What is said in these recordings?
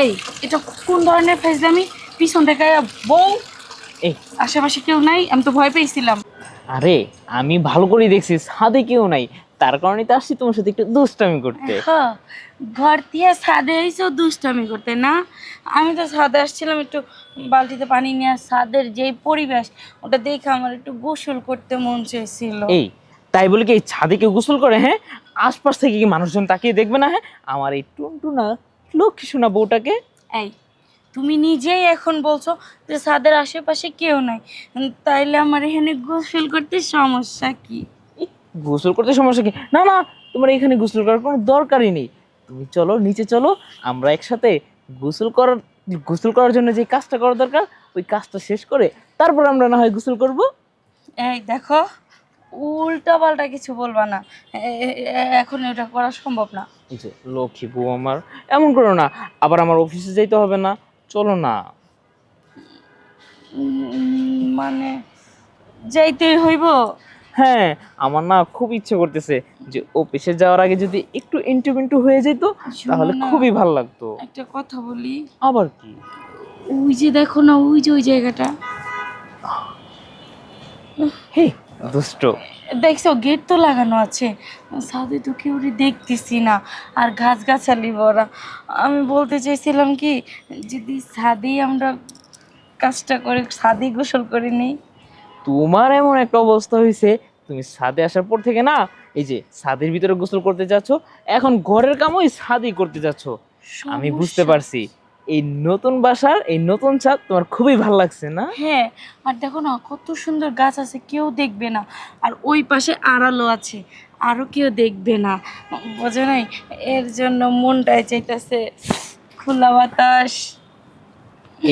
এই এটা কোন ধরনের ফাইজলামি? পিছন থেকে বউ, এই আশেপাশে কেউ নাই, আমি তো ভয় পেয়েছিলাম। আরে আমি ভালো করে দেখছি ছাদে কেউ নাই, তার কারণে তো আসছি তোমার সাথে একটু দুষ্টামি করতে। হ্যাঁ, ঘর দিয়ে ছাদে এসেও দুষ্টামি করতে না? আমি তো ছাদে আসছিলাম একটু বালতিতে পানি নিয়ে, ছাদের যেই পরিবেশ ওটা দেখে আমার একটু গোসল করতে মন চেয়েছিল। এই তাই বলে কি এই ছাদে কেউ গোসল করে? হ্যাঁ, আশপাশ থেকে কি মানুষজন তাকিয়ে দেখবে না? হ্যাঁ, আমার এই টুনটুনা লক্ষ্মী সোনা বউটাকে। এই তুমি নিজেই এখন বলছো যে ছাদের আশেপাশে কেউ নাই, তাইলে আমার এখানে গোসল করতে সমস্যা কি? ই, গোসল করতে সমস্যা কি? না না, তোমার এখানে গোসল করার কোনো দরকারই নেই। তুমি চলো নিচে চলো, আমরা একসাথে গোসল করার গোসল করার জন্য যে কাজটা করা দরকার ওই কাজটা শেষ করে তারপর আমরা না হয় গোসল করব। এই দেখো, উল্টা পাল্টা কিছু বলবা না। এখন এটা করা সম্ভব না। এই যে লক্ষ্মী বউ আমার, এমন করো না। আবার আমার অফিসে যাইতে হবে না, চলো না। মানে যাইতেই হইব? হ্যাঁ, আমার না খুব ইচ্ছে করতেছে যে অফিসে যাওয়ার আগে যদি একটু ইন্টু মিন্টু হয়ে যেত শোনো তাহলে না, খুবই ভালো লাগতো। একটা কথা বলি। আবার কি? ওই যে দেখো না, ওই যে ওই জায়গাটা, হে দুষ্ট। দেখছো গেট তো লাগানো আছে, ছাদে তো কেউ দেখতেছি না, আর গাছগাছালি ভরা। আমি বলতে চাইছিলাম কি, যদি ছাদেই আমরা কাজটা করে ছাদেই গোসল করে নিই। তোমার এমন একটা অবস্থা হয়েছে, তুমি ছাদে আসার পর থেকে না এই যে ছাদের ভিতরে গোসল করতে যাচ্ছ, এখন ঘরের কামও এই ছাদই করতে যাচ্ছ। আমি বুঝতে সমস্যা। পারছি এই নতুন বাসার এই নতুন ছাদ তোমার খুবই ভালো লাগছে না? হ্যাঁ, আর দেখো না কত সুন্দর গাছ আছে, কেউ দেখবে না। আর ওই পাশে আড়ালো আছে, আরও কেউ দেখবে না, বোঝো নাই? এর জন্য মনটাই চাইতেছে খোলা বাতাস।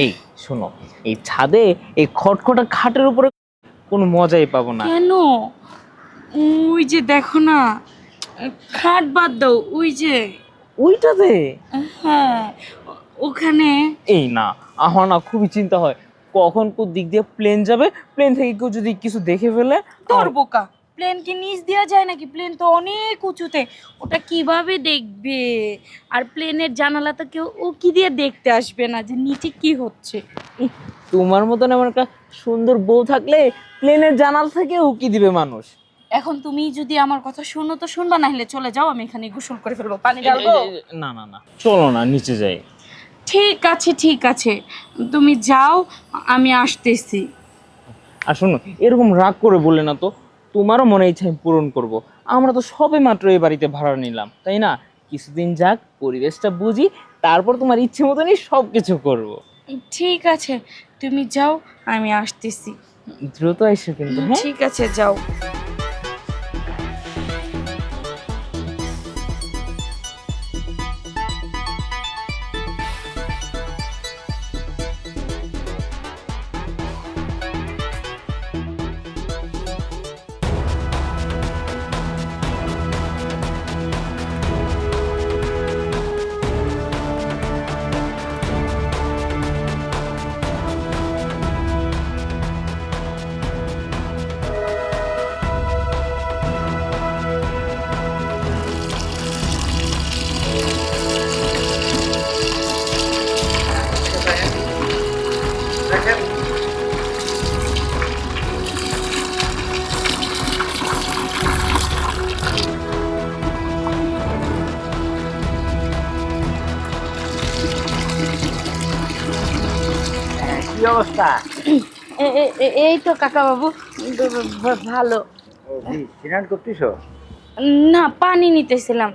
এই শোনো, এই ছাদে এই খটখটা খাটের উপরে কোনো মজাই পাবো না। কেন? ওই যে দেখো না, খাট বাদ দাও, ওই যে, ওইটাতে? হ্যাঁ, ওখানে। এই না, আমার না খুবই চিন্তা হয় কখন কোন দিক দিয়ে প্লেন যাবে, প্লেন থেকে কেউ যদি কিছু দেখে ফেলে। তোর বোকা, প্লেন কি নিচ দেওয়া যায় নাকি? প্লেন তো অনেক উঁচুতে, ওটা কিভাবে দেখবে? আর প্লেনের জানালা তো কেউ উকি দিয়ে দেখতে আসবে না যে নিচে কি হচ্ছে। ইহ, তোমার মতন এমন একটা সুন্দর বউ থাকলে প্লেনের জানাল থেকে উকি দিবে মানুষ। এখন তুমি যদি আমার কথা শুনো তো শুনবা, না হলে চলে যাও, আমি এখানে গোসল করে ফেলবো, পানি ঢালবো। না না না, চলো না নিচে যাই। ঠিক আছে ঠিক আছে, তুমি যাও, আমি আসতেছি। আর শোনো, এরকম রাগ করে বললে না তো, তোমারও মনে ইচ্ছা আমি পূরণ করব। আমরা তো সবে মাত্র এই বাড়িতে ভাড়া নিলাম, তাই না? কিছুদিন যাক, পরিবেশটা বুঝি, তারপর তোমার ইচ্ছে মতনই সব কিছু করবো। ঠিক আছে, তুমি যাও, আমি আসতেছি। দ্রুত এসো কিন্তু, হ্যাঁ? ঠিক আছে, যাও। কি অবস্থা? এই তো কাকা বাবু, ভালো। ও কি স্নান করতেছ? না, পানি নিতেছিলাম।